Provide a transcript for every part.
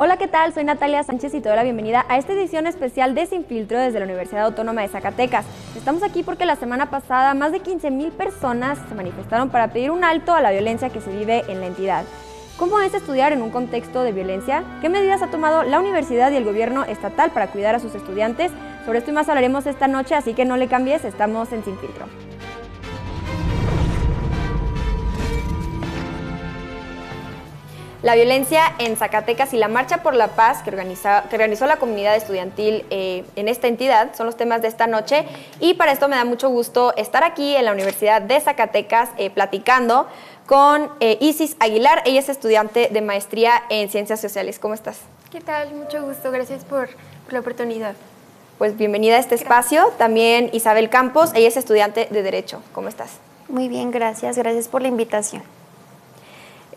Hola, ¿qué tal? Soy Natalia Sánchez y te doy la bienvenida a esta edición especial de Sin Filtro desde la Universidad Autónoma de Zacatecas. Estamos aquí porque la semana pasada más de 15,000 personas se manifestaron para pedir un alto a la violencia que se vive en la entidad. ¿Cómo es estudiar en un contexto de violencia? ¿Qué medidas ha tomado la universidad y el gobierno estatal para cuidar a sus estudiantes? Sobre esto y más hablaremos esta noche, así que no le cambies, estamos en Sin Filtro. La violencia en Zacatecas y la Marcha por la Paz que organizó la comunidad estudiantil en esta entidad son los temas de esta noche, y para esto me da mucho gusto estar aquí en la Universidad de Zacatecas platicando con Isis Aguilar. Ella es estudiante de maestría en Ciencias Sociales. ¿Cómo estás? ¿Qué tal? Mucho gusto, gracias por la oportunidad. Pues bienvenida a este espacio. También Isabel Campos, ella es estudiante de Derecho. ¿Cómo estás? Muy bien, gracias por la invitación.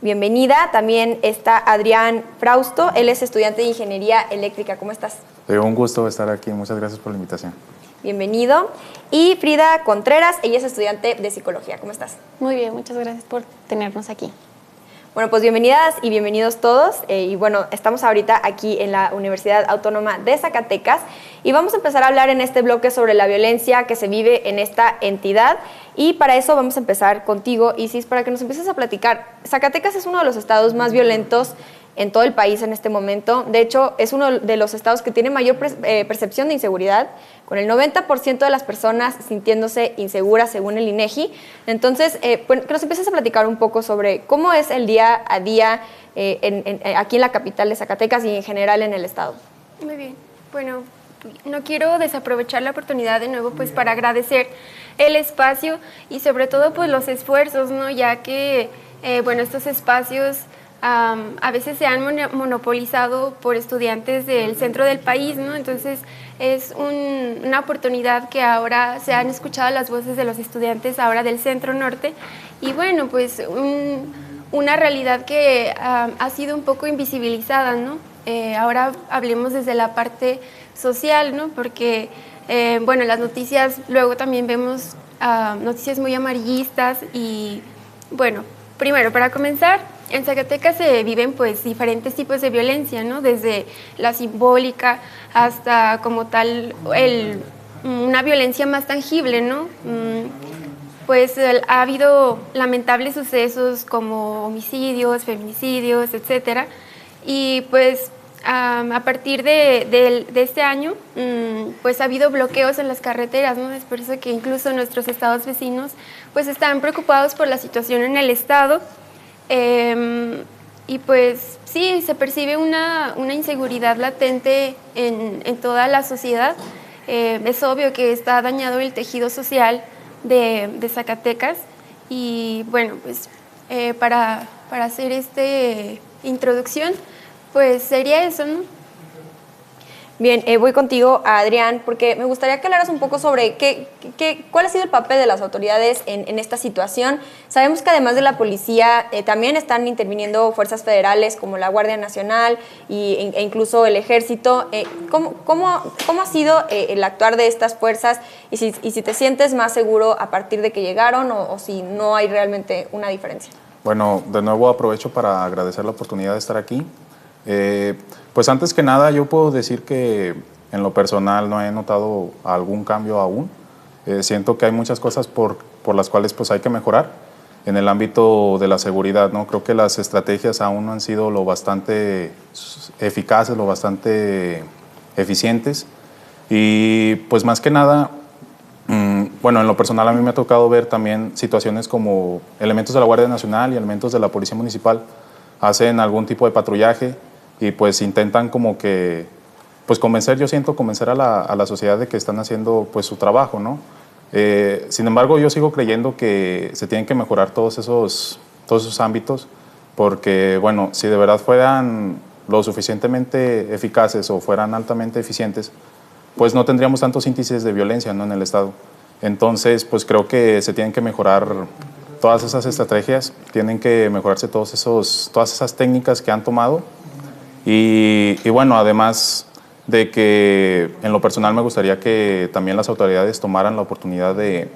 Bienvenida. También está Adrián Frausto, él es estudiante de Ingeniería Eléctrica. ¿Cómo estás? Un gusto estar aquí, muchas gracias por la invitación. Bienvenido. Y Frida Contreras, ella es estudiante de Psicología. ¿Cómo estás? Muy bien, muchas gracias por tenernos aquí. Bueno, pues bienvenidas y bienvenidos todos. Y bueno, estamos ahorita aquí en la Universidad Autónoma de Zacatecas y vamos a empezar a hablar en este bloque sobre la violencia que se vive en esta entidad. Y para eso vamos a empezar contigo, Isis, para que nos empieces a platicar. Zacatecas es uno de los estados más violentos en todo el país en este momento. De hecho, es uno de los estados que tiene mayor percepción de inseguridad, con el 90% de las personas sintiéndose inseguras según el INEGI. Entonces, que nos empieces a platicar un poco sobre cómo es el día a día aquí en la capital de Zacatecas y en general en el estado. Muy bien. Bueno, no quiero desaprovechar la oportunidad de nuevo pues para agradecer el espacio y sobre todo pues los esfuerzos, ¿no? Ya que, bueno, estos espacios a veces se han monopolizado por estudiantes del centro del país, ¿no? Entonces es una oportunidad que ahora se han escuchado las voces de los estudiantes ahora del centro norte y bueno, pues una realidad que ha sido un poco invisibilizada, ¿no? Ahora hablemos desde la parte social, ¿no? Porque, bueno, las noticias, luego también vemos noticias muy amarillistas y, bueno, primero, para comenzar, en Zacatecas se viven pues diferentes tipos de violencia, ¿no? Desde la simbólica hasta como tal una violencia más tangible, ¿no? Pues ha habido lamentables sucesos como homicidios, feminicidios, etcétera. Y pues a partir de este año, pues ha habido bloqueos en las carreteras, ¿no? Es por eso que incluso nuestros estados vecinos pues están preocupados por la situación en el estado. Y pues sí, se percibe una inseguridad latente en toda la sociedad. Es obvio que está dañado el tejido social de Zacatecas y bueno, pues para hacer esta introducción, pues sería eso, ¿no? Bien, voy contigo, Adrián, porque me gustaría que hablaras un poco sobre cuál ha sido el papel de las autoridades en esta situación. Sabemos que además de la policía, también están interviniendo fuerzas federales como la Guardia Nacional e incluso el Ejército. ¿Cómo ha sido el actuar de estas fuerzas y si te sientes más seguro a partir de que llegaron o si no hay realmente una diferencia? Bueno, de nuevo aprovecho para agradecer la oportunidad de estar aquí. Pues antes que nada yo puedo decir que en lo personal no he notado algún cambio aún. Siento que hay muchas cosas por las cuales pues hay que mejorar en el ámbito de la seguridad, ¿no? Creo que las estrategias aún no han sido lo bastante eficaces, lo bastante eficientes y pues más que nada, bueno, en lo personal a mí me ha tocado ver también situaciones como elementos de la Guardia Nacional y elementos de la Policía Municipal hacen algún tipo de patrullaje y pues intentan como que, pues convencer a la sociedad de que están haciendo pues su trabajo, ¿no? Sin embargo, yo sigo creyendo que se tienen que mejorar todos esos ámbitos porque, bueno, si de verdad fueran lo suficientemente eficaces o fueran altamente eficientes, pues no tendríamos tantos índices de violencia, ¿no? En el estado. Entonces, pues creo que se tienen que mejorar todas esas estrategias, tienen que mejorarse todas esas técnicas que han tomado y bueno, además de que en lo personal me gustaría que también las autoridades tomaran la oportunidad de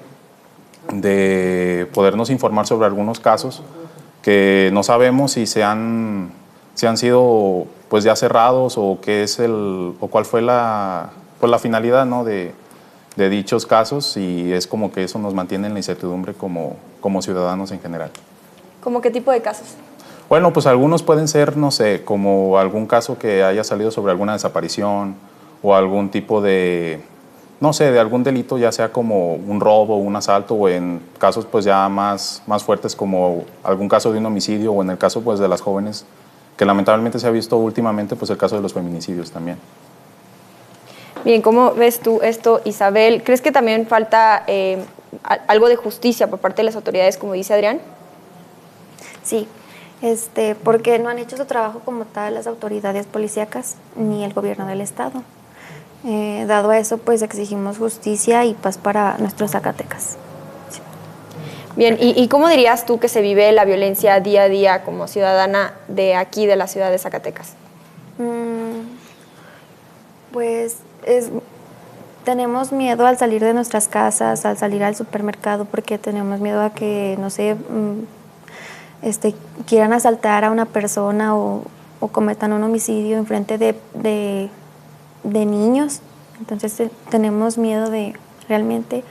podernos informar sobre algunos casos que no sabemos si se han sido pues ya cerrados, o qué es o cuál fue pues la finalidad, ¿no?, de dichos casos, y es como que eso nos mantiene en la incertidumbre como ciudadanos en general. ¿Cómo qué tipo de casos? Bueno, pues algunos pueden ser, no sé, como algún caso que haya salido sobre alguna desaparición o algún tipo de, no sé, de algún delito, ya sea como un robo, un asalto, o en casos pues ya más fuertes como algún caso de un homicidio, o en el caso pues de las jóvenes, que lamentablemente se ha visto últimamente, pues el caso de los feminicidios también. Bien, ¿cómo ves tú esto, Isabel? ¿Crees que también falta algo de justicia por parte de las autoridades, como dice Adrián? Sí, porque no han hecho su trabajo como tal las autoridades policíacas ni el gobierno del estado. Dado a eso, pues exigimos justicia y paz para nuestros Zacatecas. Sí. Bien, ¿y cómo dirías tú que se vive la violencia día a día como ciudadana de aquí, de la ciudad de Zacatecas? Pues tenemos miedo al salir de nuestras casas, al salir al supermercado, porque tenemos miedo a que, no sé, quieran asaltar a una persona o cometan un homicidio en frente de niños. Entonces tenemos miedo de realmente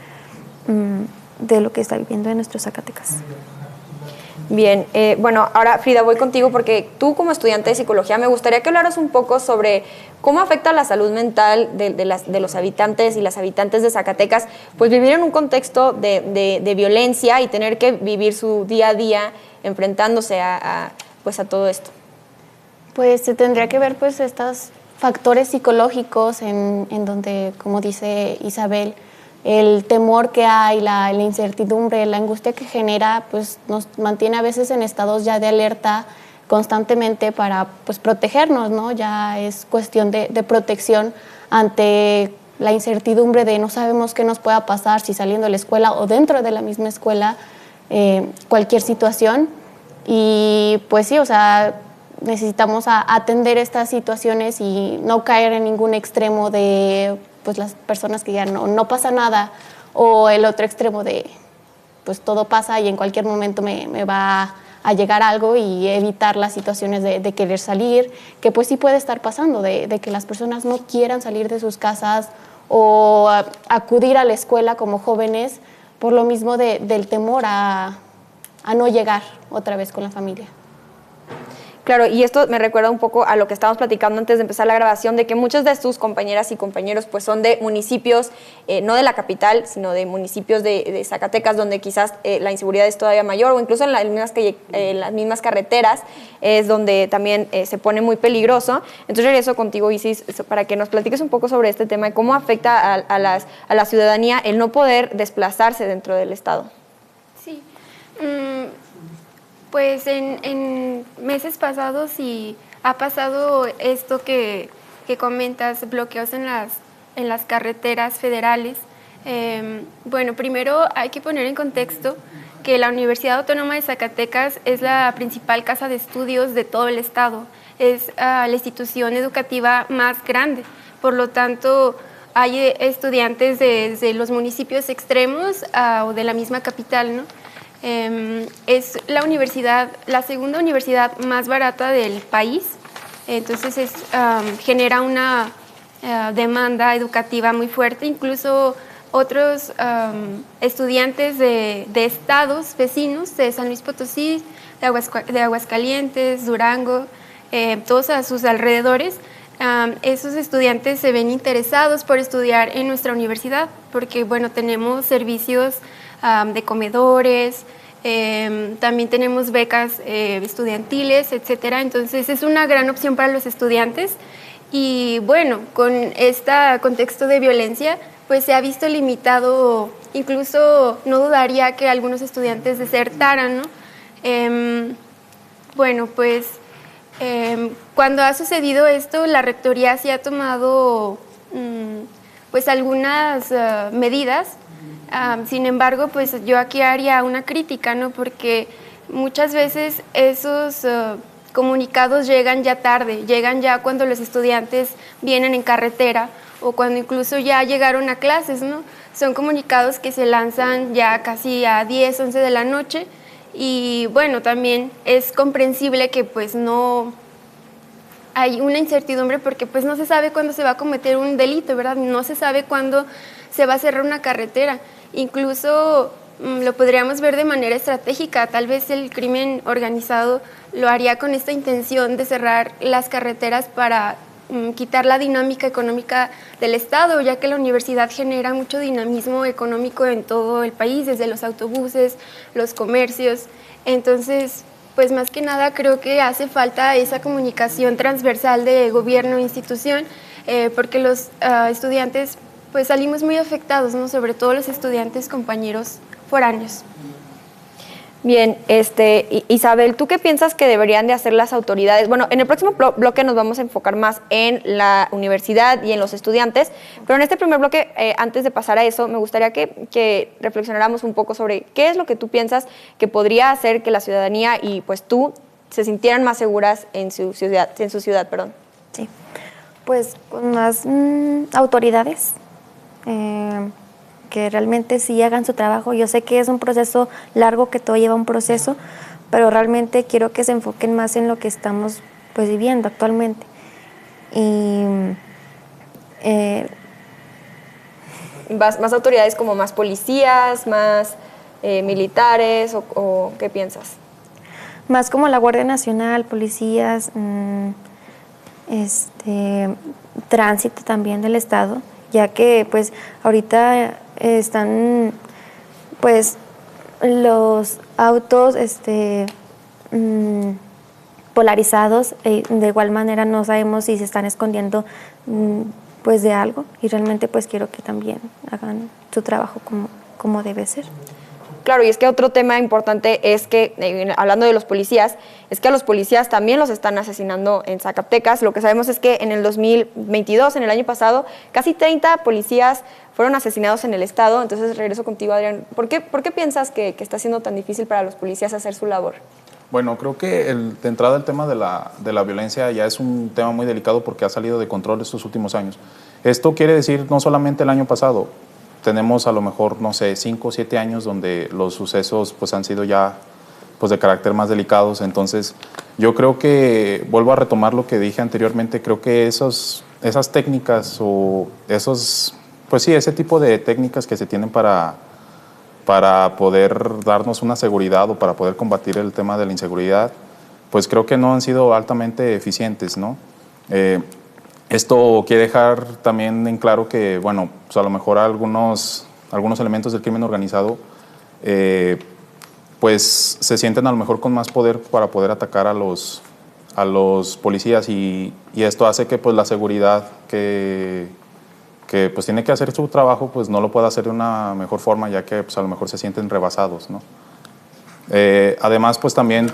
de lo que está viviendo en nuestros Zacatecas. Bien, bueno, ahora Frida, voy contigo porque tú como estudiante de psicología me gustaría que hablaras un poco sobre cómo afecta la salud mental de los habitantes y las habitantes de Zacatecas, pues vivir en un contexto de violencia y tener que vivir su día a día enfrentándose a todo esto. Pues se tendría que ver pues estos factores psicológicos en donde, como dice Isabel, el temor que hay, la incertidumbre, la angustia que genera, pues nos mantiene a veces en estados ya de alerta constantemente para pues protegernos, ¿no? Ya es cuestión de protección ante la incertidumbre de no sabemos qué nos pueda pasar si saliendo de la escuela o dentro de la misma escuela, cualquier situación. Y pues sí, o sea, necesitamos atender estas situaciones y no caer en ningún extremo de pues las personas que ya no pasa nada, o el otro extremo de pues todo pasa y en cualquier momento me va a llegar algo, y evitar las situaciones de querer salir, que pues sí puede estar pasando, de que las personas no quieran salir de sus casas o acudir a la escuela como jóvenes por lo mismo del temor a no llegar otra vez con la familia. Claro, y esto me recuerda un poco a lo que estábamos platicando antes de empezar la grabación, de que muchas de sus compañeras y compañeros pues son de municipios, no de la capital, sino de municipios de Zacatecas, donde quizás la inseguridad es todavía mayor, o incluso en las mismas carreteras es donde también se pone muy peligroso. Entonces regreso contigo, Isis, para que nos platiques un poco sobre este tema y cómo afecta a la ciudadanía el no poder desplazarse dentro del estado. Sí. Pues en meses pasados sí ha pasado esto que comentas, bloqueos en las carreteras federales. Bueno, primero hay que poner en contexto que la Universidad Autónoma de Zacatecas es la principal casa de estudios de todo el estado. Es la institución educativa más grande. Por lo tanto, hay estudiantes de los municipios extremos o de la misma capital, ¿no? Es la segunda universidad más barata del país, entonces genera una demanda educativa muy fuerte. Incluso otros estudiantes de estados vecinos, de San Luis Potosí, de Aguascalientes, Durango, todos a sus alrededores, esos estudiantes se ven interesados por estudiar en nuestra universidad, porque bueno, tenemos servicios de comedores, también tenemos becas estudiantiles, etcétera. Entonces es una gran opción para los estudiantes. Y bueno, con este contexto de violencia, pues se ha visto limitado, incluso no dudaría que algunos estudiantes desertaran, ¿no? Bueno, pues cuando ha sucedido esto, la rectoría sí ha tomado pues algunas medidas. Sin embargo, pues yo aquí haría una crítica, ¿no? Porque muchas veces esos comunicados llegan ya tarde, llegan ya cuando los estudiantes vienen en carretera o cuando incluso ya llegaron a clases, ¿no? Son comunicados que se lanzan ya casi a 10, 11 de la noche, y bueno, también es comprensible que pues no hay una incertidumbre porque pues no se sabe cuándo se va a cometer un delito, ¿verdad? No se sabe cuándo se va a cerrar una carretera. Incluso lo podríamos ver de manera estratégica. Tal vez el crimen organizado lo haría con esta intención de cerrar las carreteras para quitar la dinámica económica del Estado, ya que la universidad genera mucho dinamismo económico en todo el país, desde los autobuses, los comercios. Entonces, pues más que nada creo que hace falta esa comunicación transversal de gobierno e institución, porque los estudiantes pues salimos muy afectados, ¿no? Sobre todo los estudiantes compañeros foráneos. Bien, Isabel, ¿tú qué piensas que deberían de hacer las autoridades? Bueno, en el próximo bloque nos vamos a enfocar más en la universidad y en los estudiantes, pero en este primer bloque, antes de pasar a eso, me gustaría que reflexionáramos un poco sobre qué es lo que tú piensas que podría hacer que la ciudadanía y pues tú se sintieran más seguras en su ciudad, perdón. Sí, pues con más autoridades, que realmente sí hagan su trabajo. Yo sé que es un proceso largo, que todo lleva un proceso, pero realmente quiero que se enfoquen más en lo que estamos pues viviendo actualmente. Y más autoridades como más policías, más militares o ¿qué piensas? Más como la Guardia Nacional, policías, tránsito también del Estado, ya que pues ahorita están pues los autos polarizados, de igual manera no sabemos si se están escondiendo pues de algo, y realmente pues quiero que también hagan su trabajo como debe ser. Claro, y es que otro tema importante es que, hablando de los policías, es que a los policías también los están asesinando en Zacatecas. Lo que sabemos es que en el 2022, en el año pasado, casi 30 policías fueron asesinados en el estado. Entonces regreso contigo, Adrián. ¿Por qué piensas que está siendo tan difícil para los policías hacer su labor? Bueno, creo que de entrada el tema de la violencia ya es un tema muy delicado porque ha salido de control estos últimos años. Esto quiere decir no solamente el año pasado. Tenemos a lo mejor, no sé, 5 o 7 años donde los sucesos pues, han sido ya pues, de carácter más delicados. Entonces, yo creo que, vuelvo a retomar lo que dije anteriormente, creo que esas técnicas o pues sí, ese tipo de técnicas que se tienen para poder darnos una seguridad o para poder combatir el tema de la inseguridad, pues creo que no han sido altamente eficientes, ¿no? Esto quiere dejar también en claro que, bueno, pues a lo mejor algunos elementos del crimen organizado pues se sienten a lo mejor con más poder para poder atacar a los policías y esto hace que pues la seguridad que pues tiene que hacer su trabajo pues no lo pueda hacer de una mejor forma, ya que pues a lo mejor se sienten rebasados, ¿no? Además pues también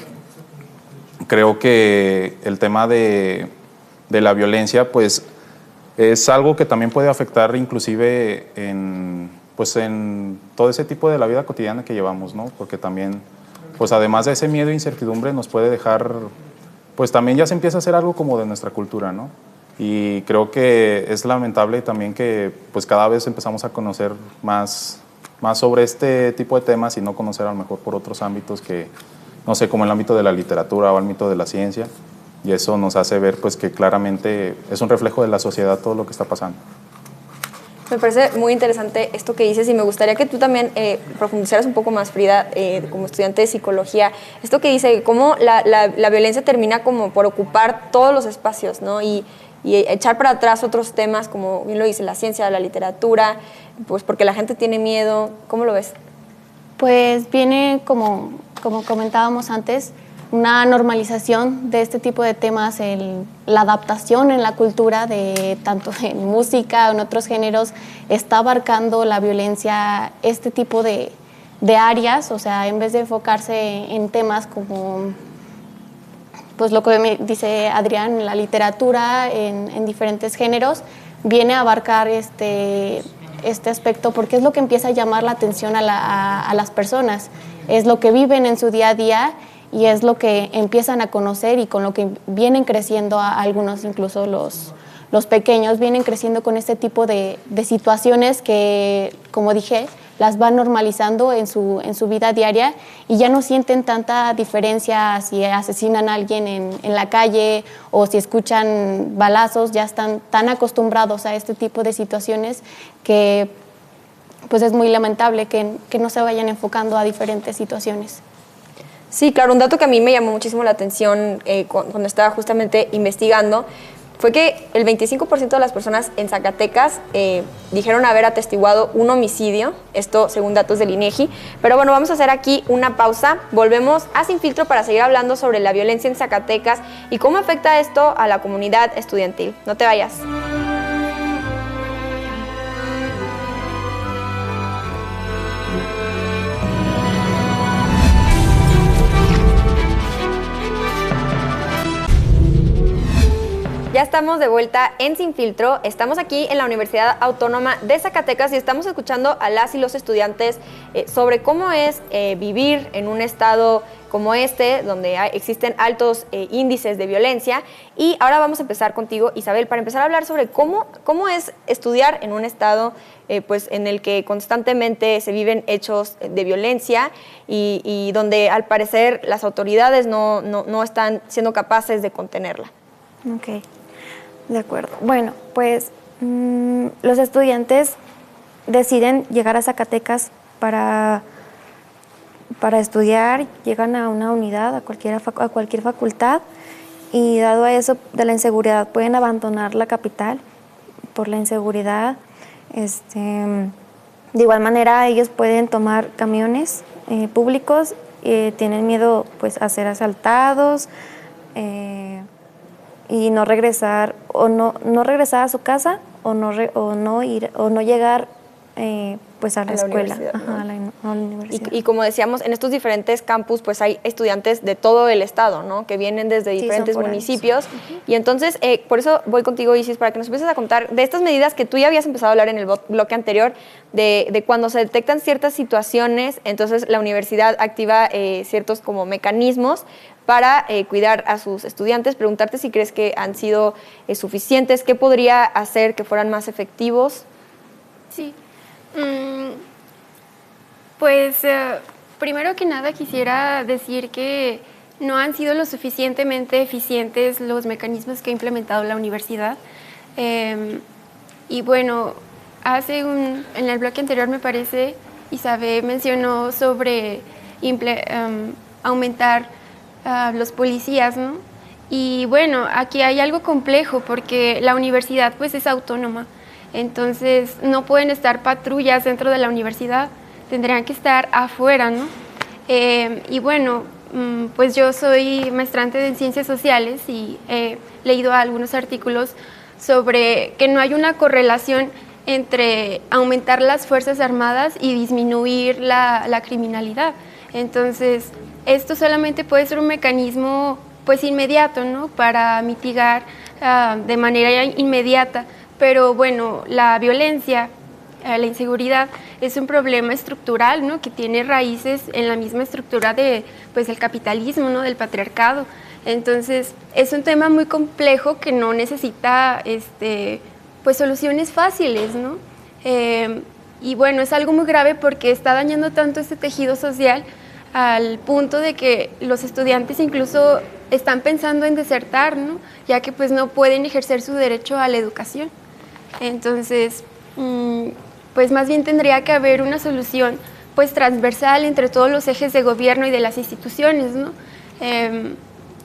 creo que el tema de la violencia, pues es algo que también puede afectar inclusive en todo ese tipo de la vida cotidiana que llevamos, ¿no? Porque también, pues además de ese miedo e incertidumbre, nos puede dejar, pues también ya se empieza a hacer algo como de nuestra cultura, ¿no? Y creo que es lamentable también que pues cada vez empezamos a conocer más sobre este tipo de temas y no conocer a lo mejor por otros ámbitos que, no sé, como el ámbito de la literatura o el ámbito de la ciencia. Y eso nos hace ver pues, que claramente es un reflejo de la sociedad todo lo que está pasando. Me parece muy interesante esto que dices y me gustaría que tú también profundizaras un poco más, Frida, como estudiante de psicología. Esto que dice, cómo la violencia termina como por ocupar todos los espacios, ¿no? Y echar para atrás otros temas, como bien lo dice, la ciencia, la literatura, pues porque la gente tiene miedo. ¿Cómo lo ves? Pues viene, como comentábamos antes, una normalización de este tipo de temas, la adaptación en la cultura, de tanto en música o en otros géneros, está abarcando la violencia, este tipo de áreas, o sea, en vez de enfocarse en temas como, pues lo que me dice Adrián, la literatura, en diferentes géneros, viene a abarcar este aspecto porque es lo que empieza a llamar la atención a las personas, es lo que viven en su día a día y es lo que empiezan a conocer y con lo que vienen creciendo a algunos, incluso los pequeños, vienen creciendo con este tipo de situaciones que, como dije, las va normalizando en su vida diaria y ya no sienten tanta diferencia si asesinan a alguien en la calle o si escuchan balazos, ya están tan acostumbrados a este tipo de situaciones que pues es muy lamentable que no se vayan enfocando a diferentes situaciones. Sí, claro, un dato que a mí me llamó muchísimo la atención cuando estaba justamente investigando fue que el 25% de las personas en Zacatecas dijeron haber atestiguado un homicidio, esto según datos del INEGI. Pero bueno, vamos a hacer aquí una pausa, volvemos a Sin Filtro para seguir hablando sobre la violencia en Zacatecas y cómo afecta esto a la comunidad estudiantil. No te vayas. Ya estamos de vuelta en Sin Filtro, estamos aquí en la Universidad Autónoma de Zacatecas y estamos escuchando a las y los estudiantes sobre cómo es vivir en un estado como este, donde existen altos índices de violencia. Y ahora vamos a empezar contigo, Isabel, para empezar a hablar sobre cómo es estudiar en un estado pues, en el que constantemente se viven hechos de violencia y donde al parecer las autoridades no están siendo capaces de contenerla. Ok. De acuerdo. Bueno, pues los estudiantes deciden llegar a Zacatecas para estudiar, llegan a una unidad, a cualquier facultad, y dado a eso de la inseguridad pueden abandonar la capital por la inseguridad. De igual manera ellos pueden tomar camiones públicos, tienen miedo pues a ser asaltados, y no regresar o no regresar a su casa o no llegar pues a la escuela, ¿no? a la universidad. Y como decíamos, en estos diferentes campus pues hay estudiantes de todo el estado, ¿no? Que vienen desde diferentes municipios. Y entonces, por eso voy contigo, Isis, para que nos empieces a contar de estas medidas que tú ya habías empezado a hablar en el bloque anterior, de cuando se detectan ciertas situaciones, entonces la universidad activa ciertos como mecanismos para cuidar a sus estudiantes, preguntarte si crees que han sido suficientes, qué podría hacer que fueran más efectivos. Sí, pues primero que nada quisiera decir que no han sido lo suficientemente eficientes los mecanismos que ha implementado la universidad. Y bueno, en el bloque anterior me parece, Isabel mencionó sobre aumentar los policías, ¿no? Y bueno, aquí hay algo complejo porque la universidad pues es autónoma, entonces no pueden estar patrullas dentro de la universidad, tendrían que estar afuera, ¿no? Y bueno, pues yo soy maestrante en ciencias sociales y he leído algunos artículos sobre que no hay una correlación entre aumentar las Fuerzas Armadas y disminuir la criminalidad. Entonces, esto solamente puede ser un mecanismo pues inmediato, ¿no? Para mitigar de manera inmediata, pero bueno, la violencia, la inseguridad es un problema estructural, ¿no? Que tiene raíces en la misma estructura de pues el capitalismo, ¿no? Del patriarcado. Entonces, es un tema muy complejo que no necesita pues soluciones fáciles, ¿no? Y bueno, es algo muy grave porque está dañando tanto este tejido social al punto de que los estudiantes incluso están pensando en desertar, ¿no? Ya que pues no pueden ejercer su derecho a la educación. Entonces, pues más bien tendría que haber una solución pues transversal entre todos los ejes de gobierno y de las instituciones, ¿no?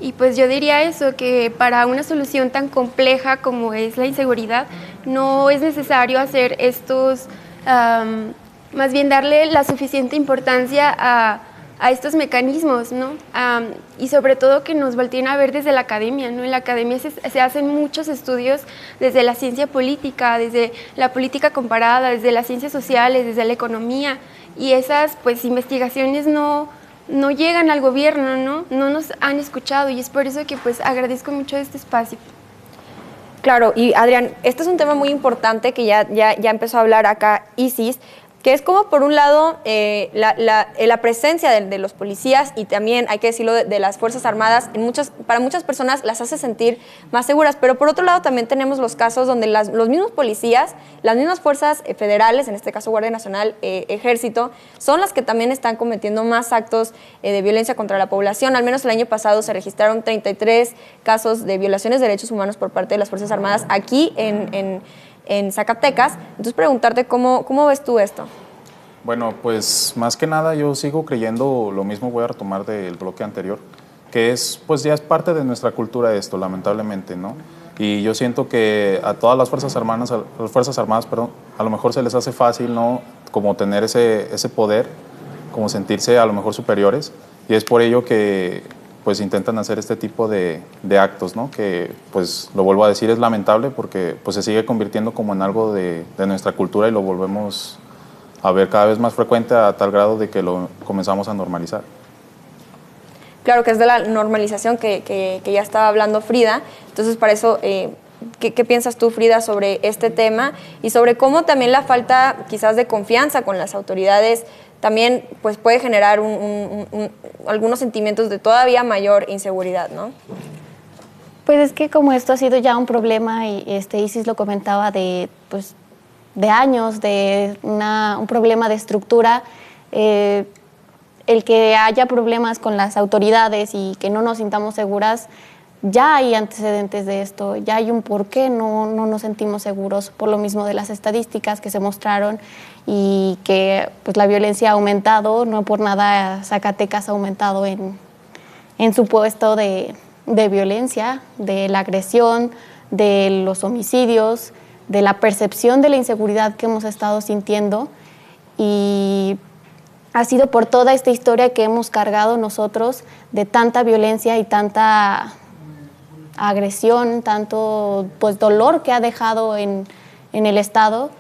Y pues yo diría eso, que para una solución tan compleja como es la inseguridad, no es necesario hacer estos, más bien darle la suficiente importancia a estos mecanismos, ¿no? Y sobre todo que nos volteen a ver desde la academia, ¿no? En la academia se hacen muchos estudios desde la ciencia política, desde la política comparada, desde las ciencias sociales, desde la economía, y esas pues investigaciones no llegan al gobierno, no nos han escuchado, y es por eso que pues agradezco mucho este espacio. Claro, y Adrián, este es un tema muy importante que ya empezó a hablar acá Isis, que es como por un lado la presencia de los policías y también, hay que decirlo, de las Fuerzas Armadas, para muchas personas las hace sentir más seguras, pero por otro lado también tenemos los casos donde los mismos policías, las mismas fuerzas federales, en este caso Guardia Nacional, Ejército, son las que también están cometiendo más actos de violencia contra la población. Al menos el año pasado se registraron 33 casos de violaciones de derechos humanos por parte de las Fuerzas Armadas aquí en Zacatecas. Entonces, preguntarte cómo ves tú esto. Bueno, pues más que nada yo sigo creyendo lo mismo, voy a retomar del bloque anterior, que pues ya es parte de nuestra cultura esto, lamentablemente, ¿no? Y yo siento que a todas las Fuerzas Armadas, a lo mejor se les hace fácil, ¿no? Como tener ese poder, como sentirse a lo mejor superiores, y es por ello que pues intentan hacer este tipo de actos, ¿no? Que, pues, lo vuelvo a decir, es lamentable porque pues se sigue convirtiendo como en algo de nuestra cultura y lo volvemos a ver cada vez más frecuente a tal grado de que lo comenzamos a normalizar. Claro que es de la normalización que ya estaba hablando Frida, entonces para eso, ¿qué piensas tú, Frida, sobre este tema y sobre cómo también la falta quizás de confianza con las autoridades también pues puede generar algunos sentimientos de todavía mayor inseguridad, ¿no? Pues es que como esto ha sido ya un problema, y Isis lo comentaba, de años, de un problema de estructura, el que haya problemas con las autoridades y que no nos sintamos seguras, ya hay antecedentes de esto, ya hay un por qué no nos sentimos seguros, por lo mismo de las estadísticas que se mostraron y que pues la violencia ha aumentado, no por nada Zacatecas ha aumentado en su puesto de violencia, de la agresión, de los homicidios, de la percepción de la inseguridad que hemos estado sintiendo, y ha sido por toda esta historia que hemos cargado nosotros de tanta violencia y tanta agresión, tanto pues dolor que ha dejado en el Estado,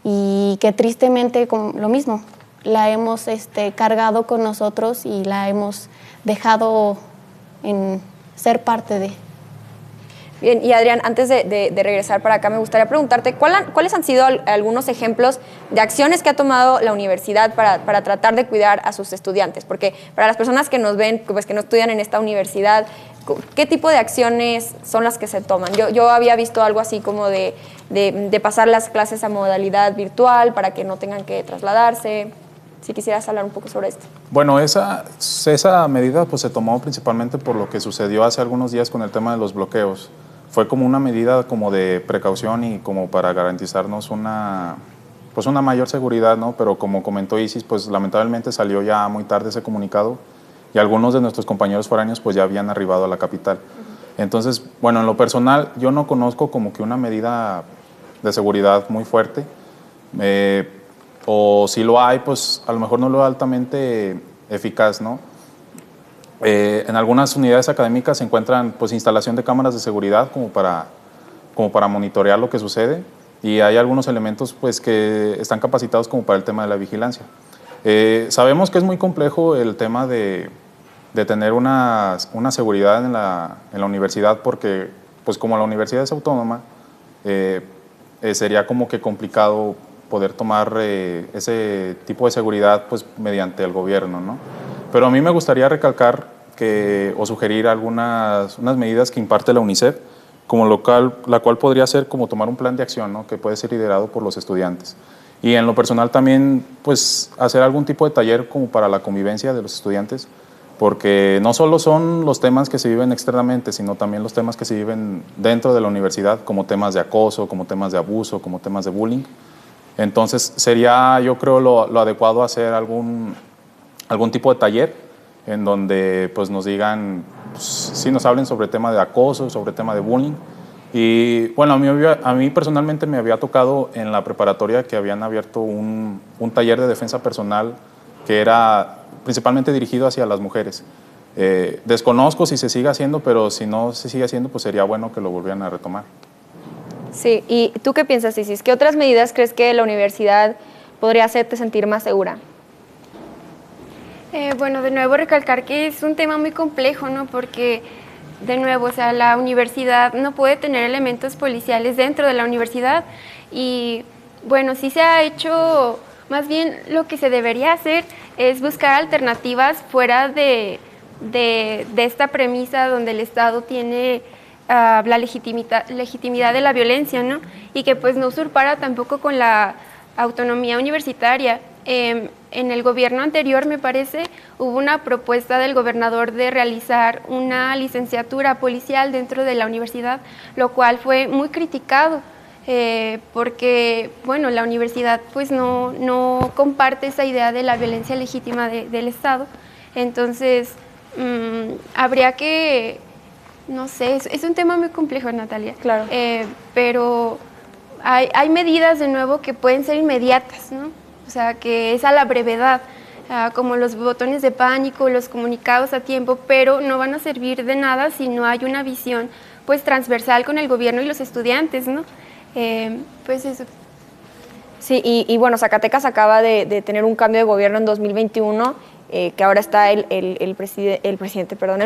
y que tristemente, como lo mismo, la hemos cargado con nosotros y la hemos dejado en ser parte de. Bien, y Adrián, antes de regresar para acá, me gustaría preguntarte, ¿cuáles han sido algunos ejemplos de acciones que ha tomado la universidad para tratar de cuidar a sus estudiantes? Porque para las personas que nos ven, pues que no estudian en esta universidad, ¿qué tipo de acciones son las que se toman? Yo había visto algo así como de pasar las clases a modalidad virtual para que no tengan que trasladarse. Si quisieras hablar un poco sobre esto. Bueno, esa medida pues se tomó principalmente por lo que sucedió hace algunos días con el tema de los bloqueos. Fue como una medida como de precaución y como para garantizarnos una mayor seguridad, ¿no? Pero como comentó Isis, pues lamentablemente salió ya muy tarde ese comunicado y algunos de nuestros compañeros foráneos pues ya habían arribado a la capital. Entonces, bueno, en lo personal yo no conozco como que una medida de seguridad muy fuerte, o si lo hay, pues a lo mejor no lo es altamente eficaz, ¿no? En algunas unidades académicas se encuentran pues instalación de cámaras de seguridad como para monitorear lo que sucede, y hay algunos elementos pues que están capacitados como para el tema de la vigilancia. Sabemos que es muy complejo el tema de tener una seguridad en la universidad, porque pues como la universidad es autónoma, sería como que complicado poder tomar ese tipo de seguridad pues mediante el gobierno, ¿no? Pero a mí me gustaría recalcar o sugerir unas medidas que imparte la UNICEF, como la cual podría ser como tomar un plan de acción, ¿no? Que puede ser liderado por los estudiantes. Y en lo personal también pues hacer algún tipo de taller como para la convivencia de los estudiantes, porque no solo son los temas que se viven externamente, sino también los temas que se viven dentro de la universidad, como temas de acoso, como temas de abuso, como temas de bullying. Entonces sería, yo creo, lo adecuado hacer algún tipo de taller en donde pues nos digan, pues, sí nos hablen sobre tema de acoso, sobre tema de bullying. Y bueno, a mí personalmente me había tocado en la preparatoria que habían abierto un taller de defensa personal que era principalmente dirigido hacia las mujeres. Desconozco si se sigue haciendo, pero si no se sigue haciendo, pues sería bueno que lo volvieran a retomar. Sí, ¿y tú qué piensas, Isis? ¿Qué otras medidas crees que la universidad podría hacerte sentir más segura? Bueno, de nuevo recalcar que es un tema muy complejo, ¿no? Porque, de nuevo, o sea, la universidad no puede tener elementos policiales dentro de la universidad y, bueno, sí se ha hecho Más bien lo que se debería hacer es buscar alternativas fuera de esta premisa donde el Estado tiene la legitimidad de la violencia, ¿no? Y que pues no usurpara tampoco con la autonomía universitaria. En el gobierno anterior, me parece, hubo una propuesta del gobernador de realizar una licenciatura policial dentro de la universidad, lo cual fue muy criticado, porque, bueno, la universidad pues no comparte esa idea de la violencia legítima del Estado. Entonces, habría que, no sé, es un tema muy complejo, Natalia. Claro. Pero hay medidas, de nuevo, que pueden ser inmediatas, ¿no? O sea, que es a la brevedad, como los botones de pánico, los comunicados a tiempo, pero no van a servir de nada si no hay una visión pues transversal con el gobierno y los estudiantes, ¿no? Pues eso. Sí, y bueno, Zacatecas acaba de tener un cambio de gobierno en 2021, que ahora está el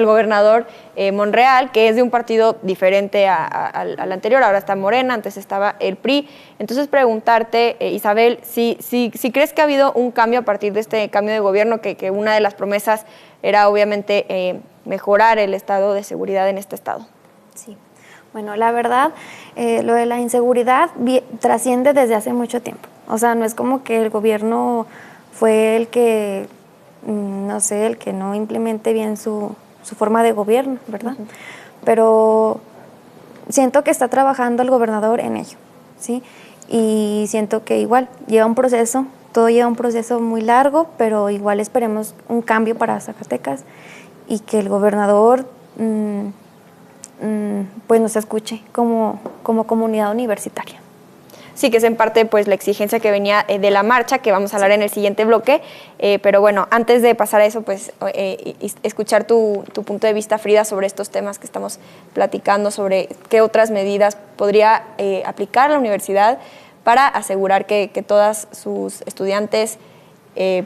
gobernador Monreal, que es de un partido diferente al anterior, ahora está Morena, antes estaba el PRI. Entonces preguntarte, Isabel, si crees que ha habido un cambio a partir de este cambio de gobierno, que una de las promesas era obviamente mejorar el estado de seguridad en este estado. Sí, bueno, la verdad, lo de la inseguridad trasciende desde hace mucho tiempo. O sea, no es como que el gobierno fue el que, no sé, el que no implemente bien su forma de gobierno, ¿verdad? Uh-huh. Pero siento que está trabajando el gobernador en ello, ¿sí? Y siento que igual lleva un proceso, todo lleva un proceso muy largo, pero igual esperemos un cambio para Zacatecas y que el gobernador pues nos escuche como comunidad universitaria. Sí, que es en parte pues la exigencia que venía de la marcha, que vamos a hablar en el siguiente bloque, pero bueno, antes de pasar a eso, pues escuchar tu punto de vista, Frida, sobre estos temas que estamos platicando, sobre qué otras medidas podría aplicar la universidad para asegurar que todas sus estudiantes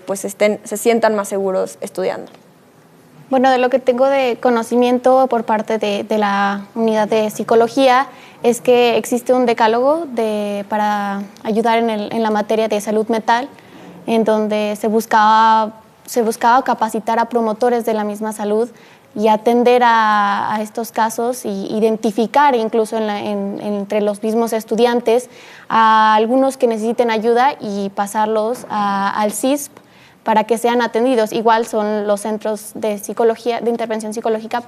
pues se sientan más seguros estudiando. Bueno, de lo que tengo de conocimiento por parte de la unidad de psicología es que existe un decálogo para ayudar en la materia de salud mental, en donde se buscaba capacitar a promotores de la misma salud y atender a estos casos y identificar incluso entre los mismos estudiantes a algunos que necesiten ayuda y pasarlos al CISP para que sean atendidos. Igual son los centros de intervención psicológica,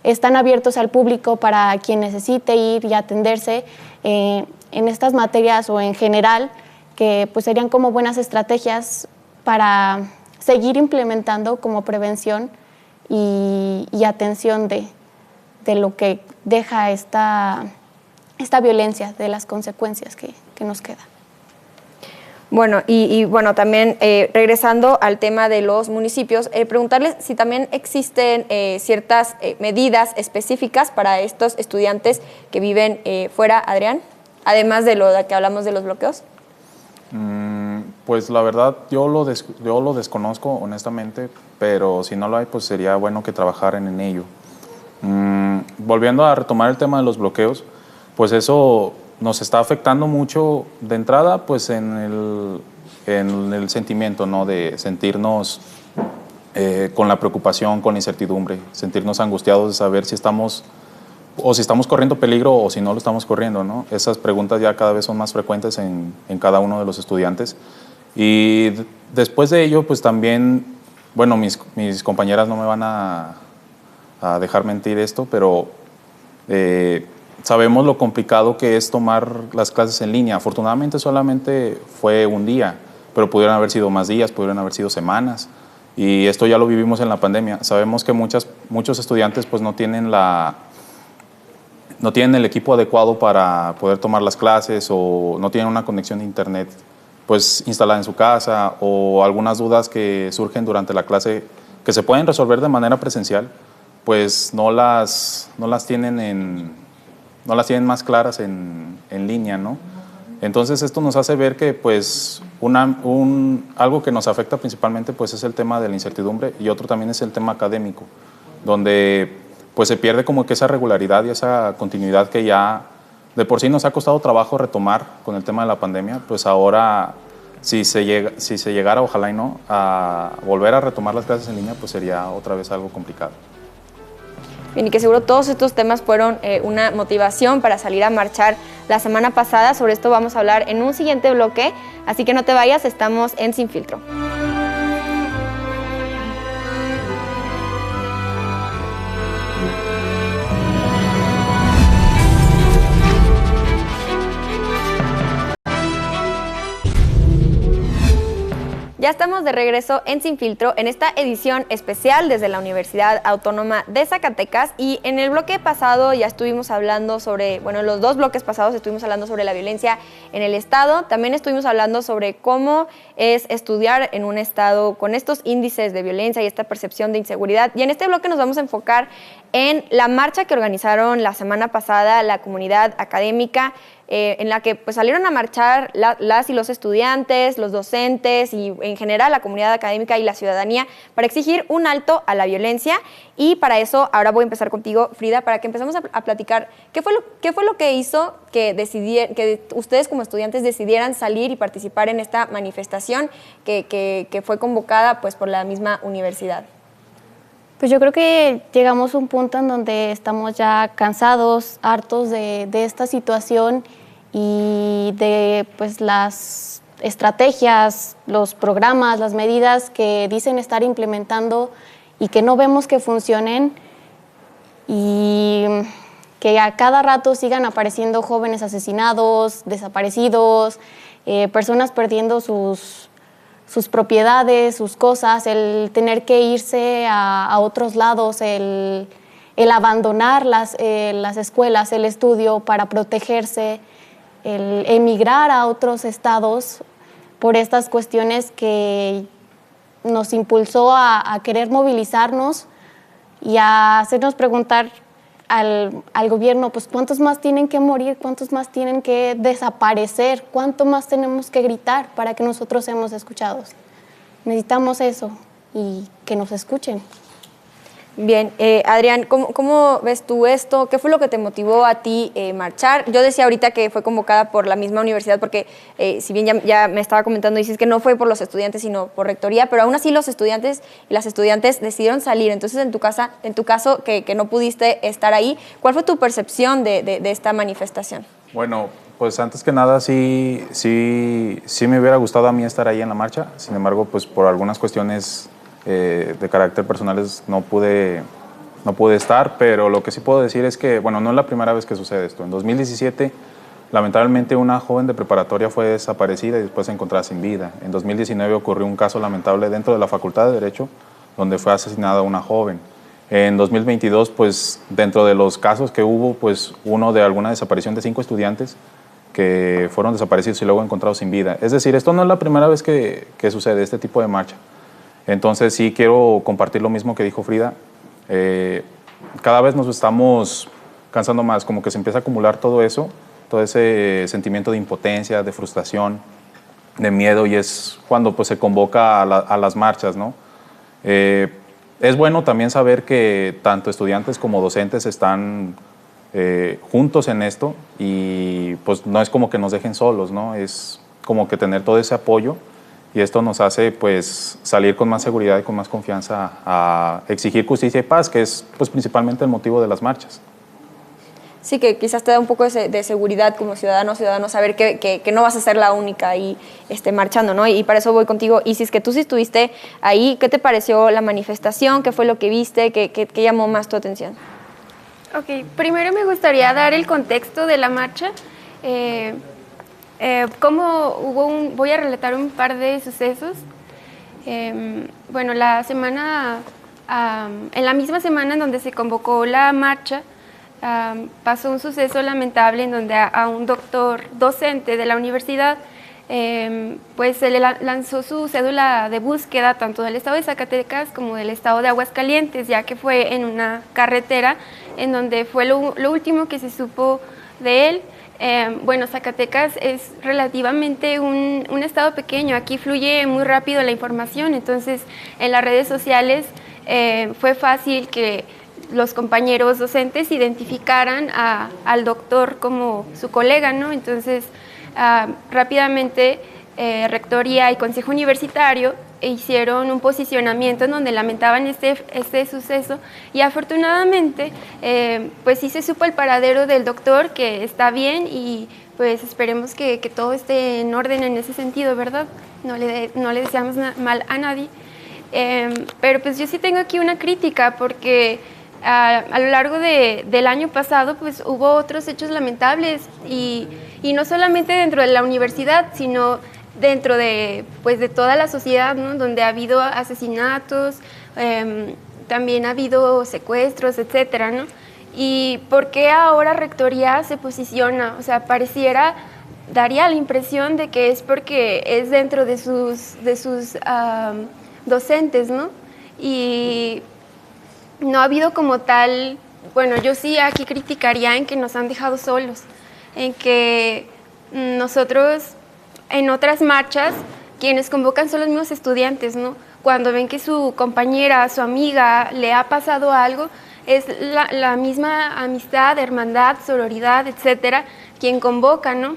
están abiertos al público para quien necesite ir y atenderse en estas materias o en general, que pues serían como buenas estrategias para seguir implementando como prevención y atención de lo que deja esta violencia, de las consecuencias que nos quedan. Bueno, y bueno, también regresando al tema de los municipios, preguntarles si también existen ciertas medidas específicas para estos estudiantes que viven fuera, Adrián, además de lo de que hablamos de los bloqueos. Pues la verdad, yo lo desconozco honestamente, pero si no lo hay, pues sería bueno que trabajaran en ello. Volviendo a retomar el tema de los bloqueos, pues eso nos está afectando mucho de entrada, pues en el sentimiento, ¿no? De sentirnos con la preocupación, con la incertidumbre, sentirnos angustiados de saber si estamos corriendo peligro o si no lo estamos corriendo, ¿no? Esas preguntas ya cada vez son más frecuentes en cada uno de los estudiantes. Y después de ello, pues también, bueno, mis compañeras no me van a dejar mentir esto, pero sabemos lo complicado que es tomar las clases en línea. Afortunadamente solamente fue un día, pero pudieron haber sido más días, pudieron haber sido semanas. Y esto ya lo vivimos en la pandemia. Sabemos que muchos estudiantes pues no tienen el equipo adecuado para poder tomar las clases, o no tienen una conexión de internet pues instalada en su casa, o algunas dudas que surgen durante la clase que se pueden resolver de manera presencial, pues no las tienen más claras en línea, ¿no? Entonces esto nos hace ver que pues algo que nos afecta principalmente pues es el tema de la incertidumbre, y otro también es el tema académico, donde pues se pierde como que esa regularidad y esa continuidad que ya de por sí nos ha costado trabajo retomar con el tema de la pandemia. Pues ahora si se llegara, ojalá y no, a volver a retomar las clases en línea, pues sería otra vez algo complicado. Bien, y que seguro todos estos temas fueron una motivación para salir a marchar la semana pasada. Sobre esto vamos a hablar en un siguiente bloque, así que no te vayas, estamos en Sin Filtro. Ya estamos de regreso en Sin Filtro en esta edición especial desde la Universidad Autónoma de Zacatecas, y en el bloque pasado ya estuvimos hablando sobre, bueno, los dos bloques pasados estuvimos hablando sobre la violencia en el estado, también estuvimos hablando sobre cómo es estudiar en un estado con estos índices de violencia y esta percepción de inseguridad, y en este bloque nos vamos a enfocar en la marcha que organizaron la semana pasada la comunidad académica, en la que pues salieron a marchar las y los estudiantes, los docentes y en general la comunidad académica y la ciudadanía para exigir un alto a la violencia. Y para eso ahora voy a empezar contigo, Frida, para que empecemos a platicar qué fue lo que hizo que ustedes como estudiantes decidieran salir y participar en esta manifestación que fue convocada pues por la misma universidad. Pues yo creo que llegamos a un punto en donde estamos ya cansados, hartos de esta situación y de pues las estrategias, los programas, las medidas que dicen estar implementando y que no vemos que funcionen, y que a cada rato sigan apareciendo jóvenes asesinados, desaparecidos, personas perdiendo sus propiedades, sus cosas, el tener que irse a otros lados, el abandonar las escuelas, el estudio para protegerse, el emigrar a otros estados por estas cuestiones que nos impulsó a querer movilizarnos y a hacernos preguntar al gobierno, pues cuántos más tienen que morir, cuántos más tienen que desaparecer, cuánto más tenemos que gritar para que nosotros seamos escuchados. Necesitamos eso y que nos escuchen. Bien, Adrián, ¿cómo ves tú esto? ¿Qué fue lo que te motivó a ti marchar? Yo decía ahorita que fue convocada por la misma universidad porque si bien ya me estaba comentando, dices que no fue por los estudiantes sino por rectoría, pero aún así los estudiantes y las estudiantes decidieron salir. Entonces, en tu caso que no pudiste estar ahí, ¿cuál fue tu percepción de esta manifestación? Bueno, pues antes que nada sí me hubiera gustado a mí estar ahí en la marcha, sin embargo, pues por algunas cuestiones de carácter personales no pude estar, pero lo que sí puedo decir es que, bueno, no es la primera vez que sucede esto. En 2017, lamentablemente, una joven de preparatoria fue desaparecida y después encontrada sin vida. En 2019 ocurrió un caso lamentable dentro de la Facultad de Derecho, donde fue asesinada una joven. En 2022, pues, dentro de los casos que hubo, pues, uno de alguna desaparición de 5 estudiantes que fueron desaparecidos y luego encontrados sin vida. Es decir, esto no es la primera vez que sucede este tipo de marcha. Entonces sí quiero compartir lo mismo que dijo Frida. Cada vez nos estamos cansando más, como que se empieza a acumular todo eso, todo ese sentimiento de impotencia, de frustración, de miedo, y es cuando pues, se convoca a las marchas, ¿no? Es bueno también saber que tanto estudiantes como docentes están juntos en esto y pues no es como que nos dejen solos, ¿no? Es como que tener todo ese apoyo. Y esto nos hace pues, salir con más seguridad y con más confianza a exigir justicia y paz, que es pues, principalmente el motivo de las marchas. Sí, que quizás te da un poco de seguridad como ciudadano saber que no vas a ser la única ahí marchando, ¿no? Y para eso voy contigo, Isis, que tú sí estuviste ahí. ¿Qué te pareció la manifestación? ¿Qué fue lo que viste? ¿Qué llamó más tu atención? Ok, primero me gustaría dar el contexto de la marcha. Voy a relatar un par de sucesos. Bueno, en la misma semana en donde se convocó la marcha, pasó un suceso lamentable en donde a un docente de la universidad, pues se le lanzó su cédula de búsqueda tanto del estado de Zacatecas como del estado de Aguascalientes, ya que fue en una carretera en donde fue lo último que se supo de él. Bueno, Zacatecas es relativamente un estado pequeño, aquí fluye muy rápido la información, entonces en las redes sociales fue fácil que los compañeros docentes identificaran al doctor como su colega, ¿no? Entonces rápidamente Rectoría y Consejo Universitario hicieron un posicionamiento en donde lamentaban este suceso y afortunadamente pues sí se supo el paradero del doctor, que está bien, y pues esperemos que todo esté en orden en ese sentido, ¿verdad? No le deseamos mal a nadie. Pero pues yo sí tengo aquí una crítica porque a lo largo del año pasado pues hubo otros hechos lamentables y no solamente dentro de la universidad, sino dentro de toda la sociedad, ¿no? Donde ha habido asesinatos, también ha habido secuestros, etcétera, ¿no? ¿Y por qué ahora Rectoría se posiciona? O sea, daría la impresión de que es porque es dentro de sus docentes, ¿no? Y no ha habido como tal, bueno, yo sí aquí criticaría en que nos han dejado solos, en que nosotros en otras marchas quienes convocan son los mismos estudiantes, ¿no? Cuando ven que su compañera, su amiga le ha pasado algo, es la misma amistad, hermandad, sororidad, etcétera, quien convoca, ¿no?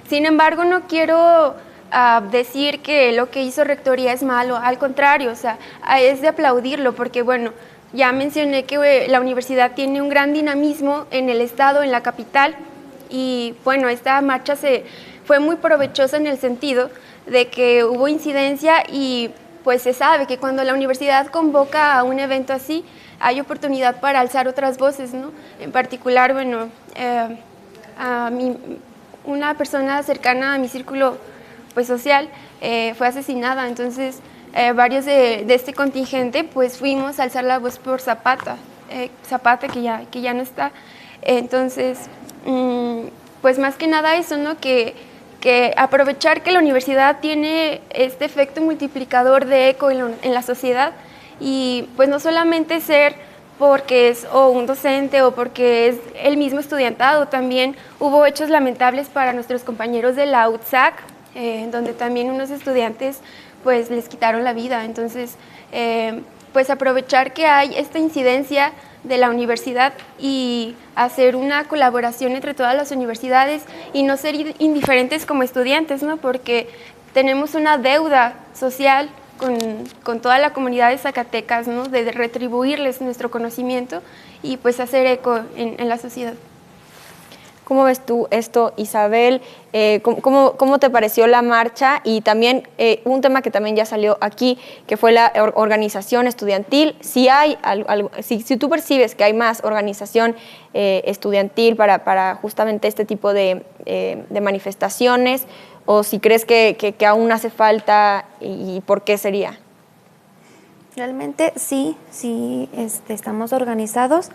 Sin embargo, no quiero decir que lo que hizo Rectoría es malo, al contrario, o sea, es de aplaudirlo, porque bueno, ya mencioné que la universidad tiene un gran dinamismo en el estado, en la capital, y bueno, esta marcha fue muy provechosa en el sentido de que hubo incidencia y pues se sabe que cuando la universidad convoca a un evento así, hay oportunidad para alzar otras voces, ¿no? En particular, bueno, una persona cercana a mi círculo pues, social fue asesinada, entonces varios de este contingente pues fuimos a alzar la voz por Zapata, que ya no está. Entonces, pues más que nada eso, ¿no? Que aprovechar que la universidad tiene este efecto multiplicador de eco en la sociedad y pues no solamente ser porque es un docente o porque es el mismo estudiantado, también hubo hechos lamentables para nuestros compañeros de la UTSAC, donde también unos estudiantes pues les quitaron la vida. Entonces, pues aprovechar que hay esta incidencia de la universidad y hacer una colaboración entre todas las universidades y no ser indiferentes como estudiantes, ¿no? Porque tenemos una deuda social con toda la comunidad de Zacatecas, ¿no? De retribuirles nuestro conocimiento y pues hacer eco en la sociedad. ¿Cómo ves tú esto, Isabel? ¿Cómo te pareció la marcha? Y también un tema que también ya salió aquí, que fue la organización estudiantil. Si tú percibes que hay más organización estudiantil para justamente este tipo de manifestaciones, o si crees que aún hace falta y por qué sería. Realmente sí, estamos organizados,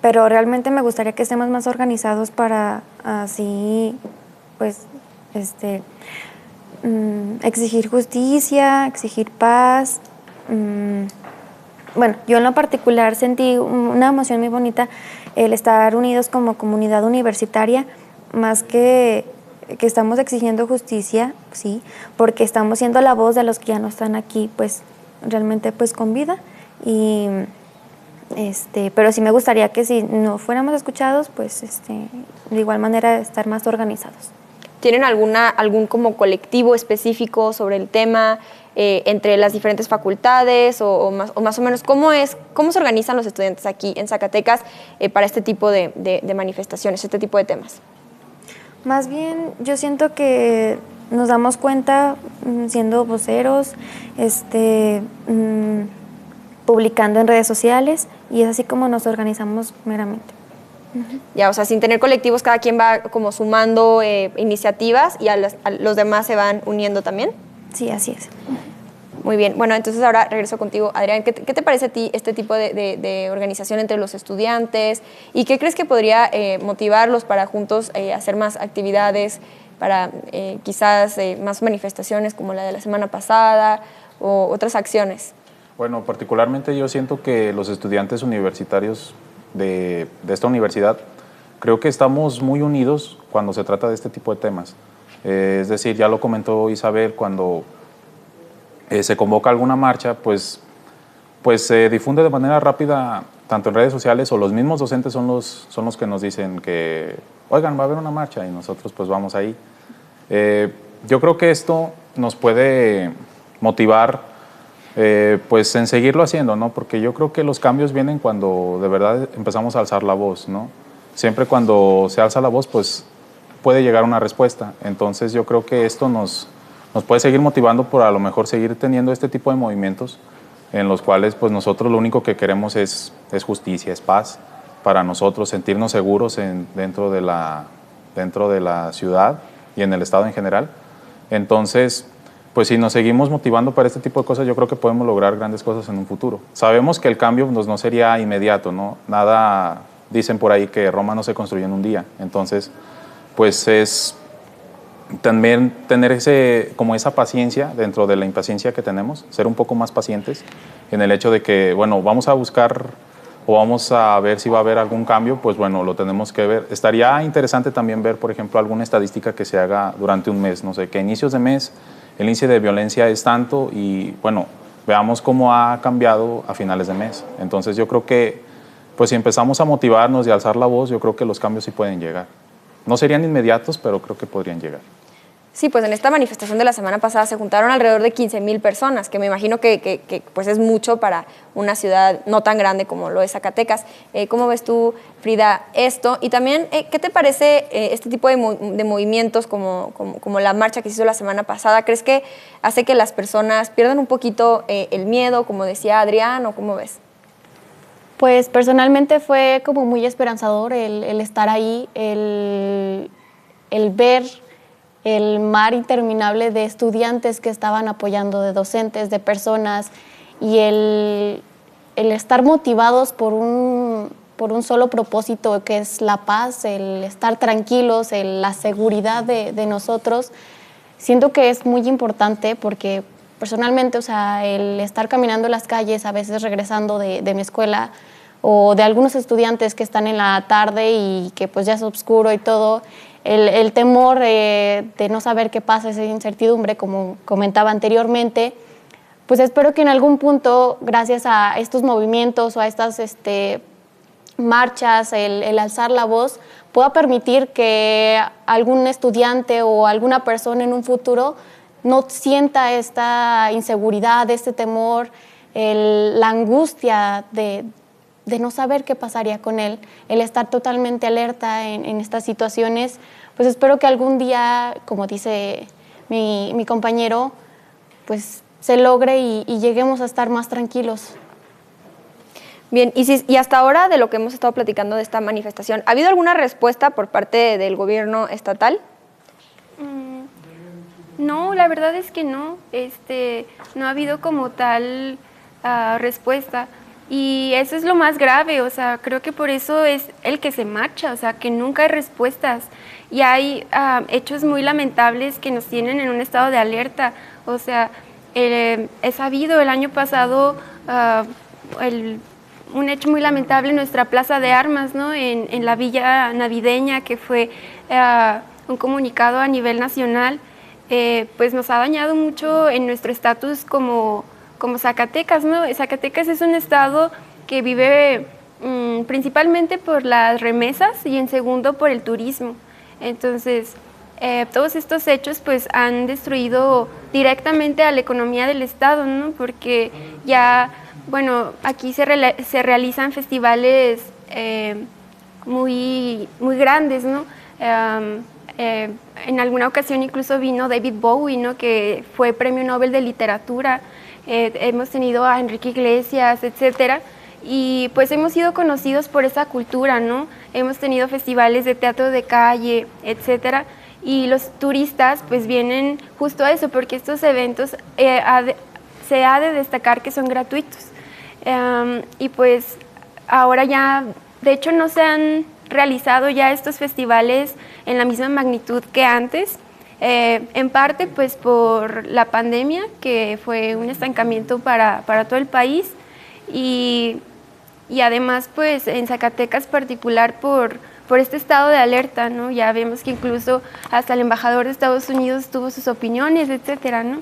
pero realmente me gustaría que estemos más organizados para así, pues, exigir justicia, exigir paz. Bueno, yo en lo particular sentí una emoción muy bonita el estar unidos como comunidad universitaria, más que estamos exigiendo justicia, sí, porque estamos siendo la voz de los que ya no están aquí, pues, realmente pues con vida y pero sí me gustaría que si no fuéramos escuchados pues de igual manera estar más organizados. ¿Tienen algún como colectivo específico sobre el tema entre las diferentes facultades o más o menos cómo se organizan los estudiantes aquí en Zacatecas para este tipo de manifestaciones, este tipo de temas? Más bien yo siento que nos damos cuenta siendo voceros, publicando en redes sociales y es así como nos organizamos meramente. Ya, o sea, sin tener colectivos, cada quien va como sumando iniciativas y a los demás se van uniendo también. Sí, así es. Muy bien. Bueno, entonces ahora regreso contigo, Adrián. ¿Qué te parece a ti este tipo de organización entre los estudiantes? ¿Y qué crees que podría motivarlos para juntos hacer más actividades, para quizás más manifestaciones como la de la semana pasada o otras acciones? Bueno, particularmente yo siento que los estudiantes universitarios de esta universidad, creo que estamos muy unidos cuando se trata de este tipo de temas. Es decir, ya lo comentó Isabel, cuando se convoca alguna marcha, pues se difunde de manera rápida, tanto en redes sociales o los mismos docentes son los que nos dicen que, oigan, va a haber una marcha y nosotros pues vamos ahí. yo creo que esto nos puede motivar pues en seguirlo haciendo, ¿no? Porque yo creo que los cambios vienen cuando de verdad empezamos a alzar la voz, ¿no? Siempre cuando se alza la voz, pues puede llegar una respuesta. Entonces yo creo que esto nos puede seguir motivando por a lo mejor seguir teniendo este tipo de movimientos en los cuales pues nosotros lo único que queremos es justicia, es paz para nosotros, sentirnos seguros dentro de la ciudad y en el estado en general. Entonces, pues si nos seguimos motivando para este tipo de cosas, yo creo que podemos lograr grandes cosas en un futuro. Sabemos que el cambio no sería inmediato, ¿no? Nada, dicen por ahí que Roma no se construyó en un día. Entonces, pues es también tener esa paciencia dentro de la impaciencia que tenemos, ser un poco más pacientes en el hecho de que, bueno, vamos a buscar o vamos a ver si va a haber algún cambio, pues bueno, lo tenemos que ver. Estaría interesante también ver, por ejemplo, alguna estadística que se haga durante un mes, no sé, que a inicios de mes el índice de violencia es tanto y, bueno, veamos cómo ha cambiado a finales de mes. Entonces yo creo que, pues si empezamos a motivarnos y a alzar la voz, yo creo que los cambios sí pueden llegar. No serían inmediatos, pero creo que podrían llegar. Sí, pues en esta manifestación de la semana pasada se juntaron alrededor de 15,000 personas, que me imagino que pues es mucho para una ciudad no tan grande como lo es Zacatecas. ¿Cómo ves tú, Frida, esto? Y también, ¿qué te parece este tipo de movimientos como la marcha que se hizo la semana pasada? ¿Crees que hace que las personas pierdan un poquito el miedo, como decía Adrián, o cómo ves? Pues personalmente fue como muy esperanzador el estar ahí, el ver el mar interminable de estudiantes que estaban apoyando, de docentes, de personas, y el estar motivados por un solo propósito, que es la paz, el estar tranquilos, la seguridad de nosotros. Siento que es muy importante porque personalmente, o sea, el estar caminando en las calles, a veces regresando de mi escuela, o de algunos estudiantes que están en la tarde y que pues ya es oscuro y todo, el temor de no saber qué pasa, esa incertidumbre, como comentaba anteriormente, pues espero que en algún punto, gracias a estos movimientos o a estas marchas, el alzar la voz, pueda permitir que algún estudiante o alguna persona en un futuro no sienta esta inseguridad, este temor, la angustia de no saber qué pasaría con él, el estar totalmente alerta en estas situaciones. Pues espero que algún día, como dice mi compañero, pues se logre y lleguemos a estar más tranquilos. Bien, y hasta ahora, de lo que hemos estado platicando de esta manifestación, ¿ha habido alguna respuesta por parte del gobierno estatal? No, la verdad es que no. No ha habido como tal respuesta. Y eso es lo más grave, o sea, creo que por eso es el que se marcha, o sea, que nunca hay respuestas. Y hay hechos muy lamentables que nos tienen en un estado de alerta. O sea, he sabido el año pasado un hecho muy lamentable en nuestra plaza de armas, ¿no? En la villa navideña, que fue un comunicado a nivel nacional, pues nos ha dañado mucho en nuestro estatus como Zacatecas, ¿no? Zacatecas es un estado que vive principalmente por las remesas y en segundo por el turismo. Entonces, todos estos hechos pues han destruido directamente a la economía del estado, ¿no? Porque ya, bueno, aquí se realizan festivales muy grandes, ¿no? En alguna ocasión incluso vino David Bowie, ¿no? Que fue Premio Nobel de Literatura. Hemos tenido a Enrique Iglesias, etcétera, y pues hemos sido conocidos por esa cultura, ¿no? Hemos tenido festivales de teatro de calle, etcétera, y los turistas pues vienen justo a eso, porque estos eventos se ha de destacar que son gratuitos. Y pues ahora ya, de hecho no se han realizado ya estos festivales en la misma magnitud que antes, en parte pues por la pandemia, que fue un estancamiento para todo el país, y además pues en Zacatecas particular por este estado de alerta, ¿no? Ya vemos que incluso hasta el embajador de Estados Unidos tuvo sus opiniones, etcétera, ¿no?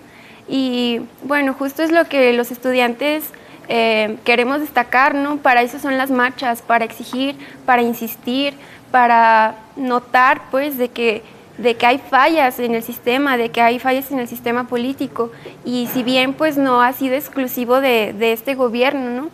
Y bueno, justo es lo que los estudiantes queremos destacar, ¿no? Para eso son las marchas, para exigir, para insistir, para notar pues de que de que hay fallas en el sistema, de que hay fallas en el sistema político, y si bien pues no ha sido exclusivo de este gobierno, ¿no?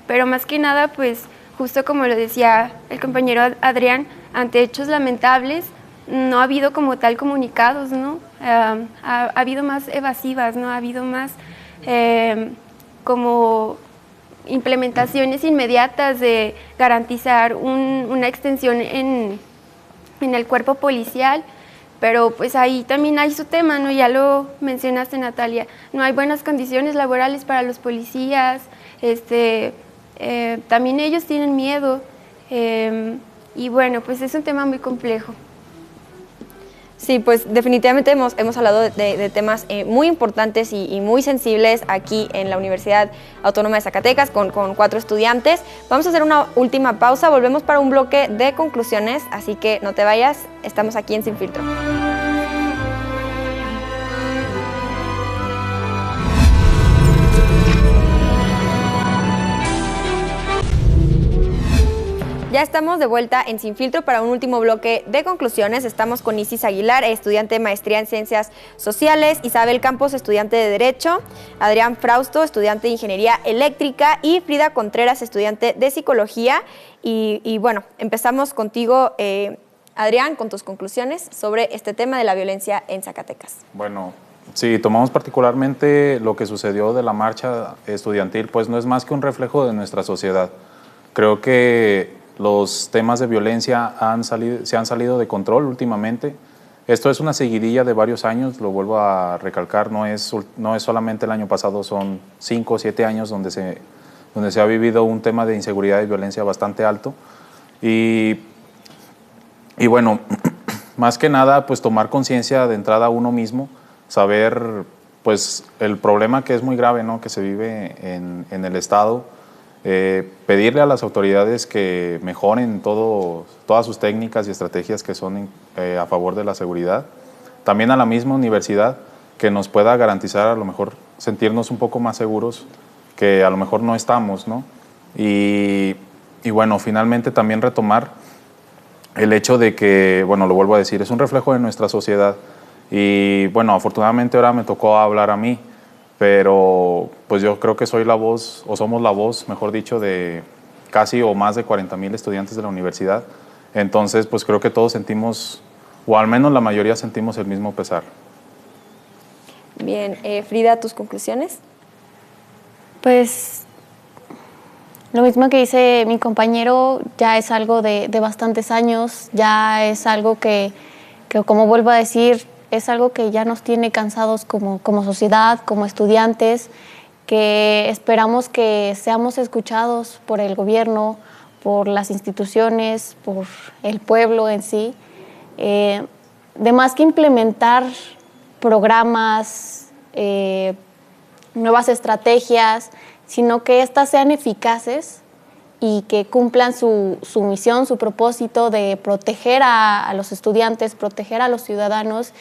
Pero más que nada, pues justo como lo decía el compañero Adrián, ante hechos lamentables no ha habido como tal comunicados, ¿no? Ha habido más evasivas, ¿no? Ha habido más como implementaciones inmediatas de garantizar una extensión en el cuerpo policial, pero pues ahí también hay su tema, ¿no? Ya lo mencionaste, Natalia, no hay buenas condiciones laborales para los policías, también ellos tienen miedo, y bueno, pues es un tema muy complejo. Sí, pues definitivamente hemos hablado de temas muy importantes y muy sensibles aquí en la Universidad Autónoma de Zacatecas con 4 estudiantes. Vamos a hacer una última pausa, volvemos para un bloque de conclusiones, así que no te vayas, estamos aquí en Sin Filtro. Ya estamos de vuelta en Sin Filtro para un último bloque de conclusiones. Estamos con Isis Aguilar, estudiante de Maestría en Ciencias Sociales, Isabel Campos, estudiante de Derecho, Adrián Frausto, estudiante de Ingeniería Eléctrica, y Frida Contreras, estudiante de Psicología. Y bueno, empezamos contigo, Adrián, con tus conclusiones sobre este tema de la violencia en Zacatecas. Bueno, si tomamos particularmente lo que sucedió de la marcha estudiantil, pues no es más que un reflejo de nuestra sociedad. Creo que los temas de violencia se han salido de control últimamente. Esto es una seguidilla de varios años, lo vuelvo a recalcar, no es solamente el año pasado, son 5 o 7 años donde se ha vivido un tema de inseguridad y violencia bastante alto. Y bueno, más que nada, pues tomar conciencia de entrada uno mismo, saber pues el problema que es muy grave, ¿no?, que se vive en el Estado. Pedirle a las autoridades que mejoren todas sus técnicas y estrategias que son a favor de la seguridad. También a la misma universidad que nos pueda garantizar a lo mejor sentirnos un poco más seguros, que a lo mejor no estamos, ¿no? Y bueno, finalmente también retomar el hecho de que, bueno, lo vuelvo a decir, es un reflejo de nuestra sociedad. Y bueno, afortunadamente ahora me tocó hablar a mí, pero pues yo creo que soy la voz, o somos la voz, mejor dicho, de casi o más de 40,000 estudiantes de la universidad. Entonces, pues creo que todos sentimos, o al menos la mayoría sentimos el mismo pesar. Bien, Frida, ¿tus conclusiones? Pues lo mismo que dice mi compañero, ya es algo de bastantes años, ya es algo que como vuelvo a decir, es algo que ya nos tiene cansados como sociedad, como estudiantes, que esperamos que seamos escuchados por el gobierno, por las instituciones, por el pueblo en sí. De más que implementar programas, nuevas estrategias, sino que éstas sean eficaces y que cumplan su misión, su propósito de proteger a los estudiantes, proteger a los ciudadanos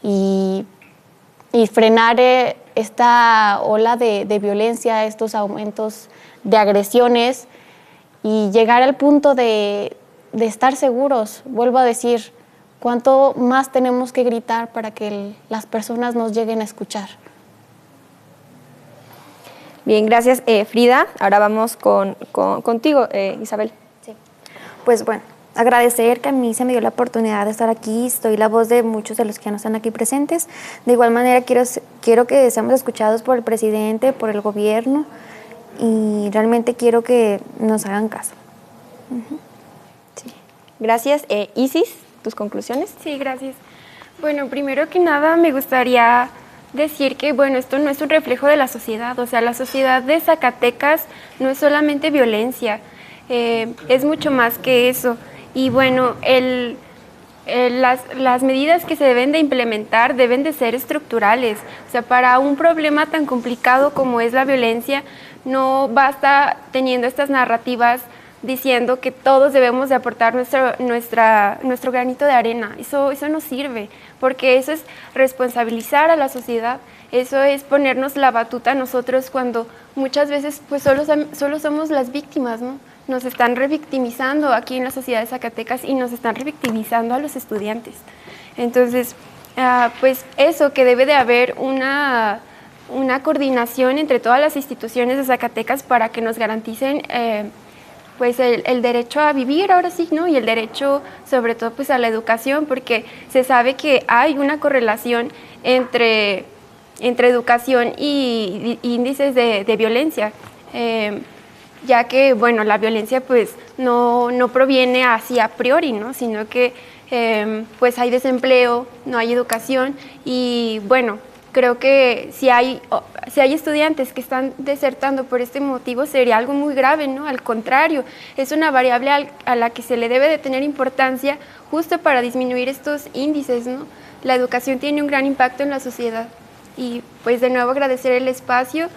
y frenar esta ola de violencia, estos aumentos de agresiones y llegar al punto de estar seguros. Vuelvo a decir, ¿cuánto más tenemos que gritar para que las personas nos lleguen a escuchar? Bien, gracias, Frida. Ahora vamos contigo, Isabel. Sí. Pues bueno, agradecer que a mí se me dio la oportunidad de estar aquí. Soy la voz de muchos de los que ya no están aquí presentes. De igual manera, quiero que seamos escuchados por el presidente, por el gobierno, y realmente quiero que nos hagan caso. Sí. Gracias. Isis, ¿tus conclusiones? Sí, gracias. Bueno, primero que nada me gustaría decir que, bueno, esto no es un reflejo de la sociedad, o sea, la sociedad de Zacatecas no es solamente violencia, es mucho más que eso. Y bueno, las medidas que se deben de implementar deben de ser estructurales, o sea, para un problema tan complicado como es la violencia, no basta teniendo estas narrativas diciendo que todos debemos de aportar nuestro granito de arena. Eso no sirve, porque eso es responsabilizar a la sociedad, eso es ponernos la batuta a nosotros cuando muchas veces pues solo somos las víctimas, ¿no? nos están revictimizando aquí en la sociedad de Zacatecas y nos están revictimizando a los estudiantes. Entonces, pues eso, que debe de haber una coordinación entre todas las instituciones de Zacatecas para que nos garanticen pues el derecho a vivir ahora sí, ¿no? Y el derecho sobre todo pues a la educación, porque se sabe que hay una correlación entre educación y índices de violencia. Ya que, bueno, la violencia pues no proviene así a priori, ¿no? Sino que pues hay desempleo, no hay educación y, bueno, creo que si hay estudiantes que están desertando por este motivo sería algo muy grave, ¿no? Al contrario, es una variable a la que se le debe de tener importancia justo para disminuir estos índices, ¿no? La educación tiene un gran impacto en la sociedad y, pues, de nuevo agradecer el espacio.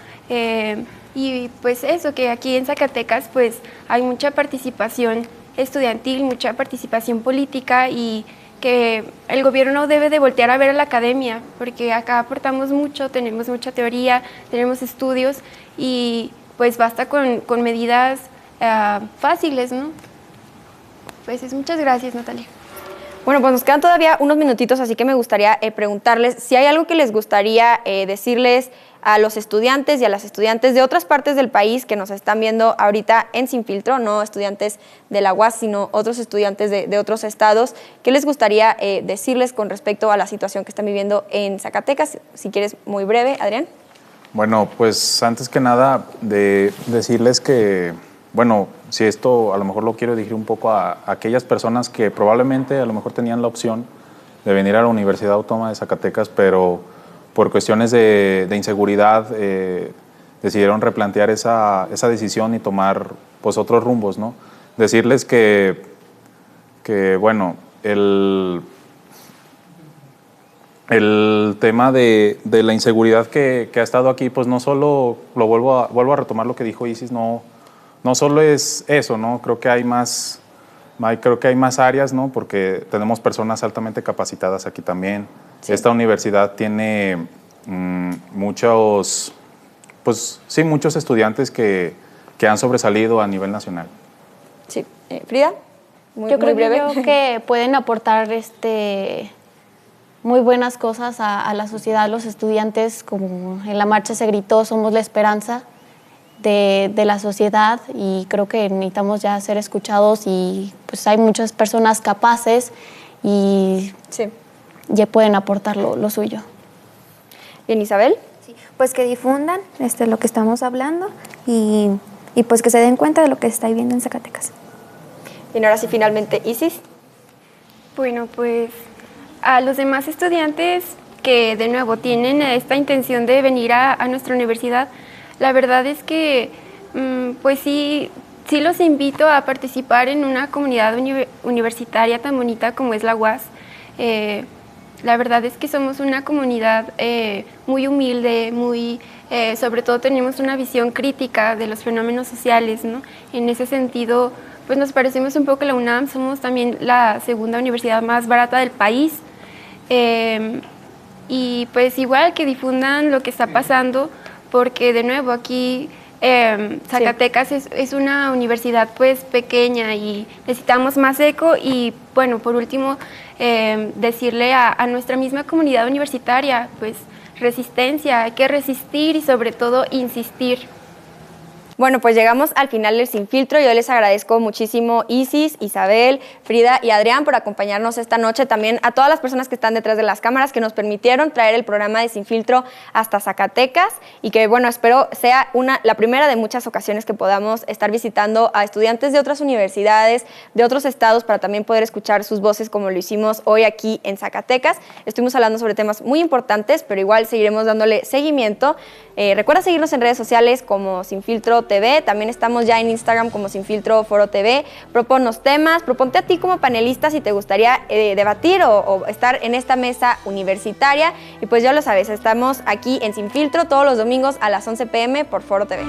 Y pues eso, que aquí en Zacatecas pues hay mucha participación estudiantil, mucha participación política y que el gobierno debe de voltear a ver a la academia, porque acá aportamos mucho, tenemos mucha teoría, tenemos estudios y pues basta con medidas fáciles, ¿no? Pues muchas gracias, Natalia. Bueno, pues nos quedan todavía unos minutitos, así que me gustaría preguntarles si hay algo que les gustaría decirles a los estudiantes y a las estudiantes de otras partes del país que nos están viendo ahorita en Sin Filtro, no estudiantes de la UAS, sino otros estudiantes de otros estados. ¿Qué les gustaría decirles con respecto a la situación que están viviendo en Zacatecas? Si quieres, muy breve, Adrián. Bueno, pues antes que nada, de decirles que, bueno, si esto a lo mejor lo quiero dirigir un poco a aquellas personas que probablemente a lo mejor tenían la opción de venir a la Universidad Autónoma de Zacatecas, pero por cuestiones de inseguridad decidieron replantear esa decisión y tomar pues otros rumbos, ¿no? Decirles que bueno, el tema de la inseguridad que ha estado aquí, pues no solo, vuelvo a retomar lo que dijo Isis, no solo es eso, ¿no? Creo que hay más áreas, ¿no? Porque tenemos personas altamente capacitadas aquí también. Sí. Esta universidad tiene muchos estudiantes que han sobresalido a nivel nacional. Sí. Frida, yo creo que pueden aportar muy buenas cosas a la sociedad, los estudiantes, como en la marcha se gritó, somos la esperanza de la sociedad, y creo que necesitamos ya ser escuchados y pues hay muchas personas capaces y sí, ya pueden aportar lo suyo. Bien, Isabel. Sí, pues que difundan lo que estamos hablando y pues que se den cuenta de lo que se está viviendo en Zacatecas. Y ahora sí, finalmente, Isis. Bueno, pues a los demás estudiantes que de nuevo tienen esta intención de venir a nuestra universidad, la verdad es que pues sí los invito a participar en una comunidad universitaria tan bonita como es la UAS. La verdad es que somos una comunidad muy humilde, sobre todo tenemos una visión crítica de los fenómenos sociales, ¿no? En ese sentido, pues nos parecemos un poco a la UNAM, somos también la segunda universidad más barata del país. Y pues igual que difundan lo que está pasando, porque de nuevo aquí Zacatecas es una universidad pues pequeña y necesitamos más eco. Y bueno, por último, decirle a nuestra misma comunidad universitaria, pues resistencia, hay que resistir y sobre todo insistir. Bueno, pues llegamos al final del Sin Filtro. Yo les agradezco muchísimo Isis, Isabel, Frida y Adrián por acompañarnos esta noche. También a todas las personas que están detrás de las cámaras que nos permitieron traer el programa de Sin Filtro hasta Zacatecas y que, bueno, espero sea la primera de muchas ocasiones que podamos estar visitando a estudiantes de otras universidades, de otros estados, para también poder escuchar sus voces como lo hicimos hoy aquí en Zacatecas. Estuvimos hablando sobre temas muy importantes, pero igual seguiremos dándole seguimiento. Recuerda seguirnos en redes sociales como Sin Filtro TV, también estamos ya en Instagram como Sin Filtro Foro TV. Proponnos temas, proponte a ti como panelista si te gustaría debatir o estar en esta mesa universitaria. Y pues ya lo sabes, estamos aquí en Sin Filtro todos los domingos a las 11 p.m. por Foro TV.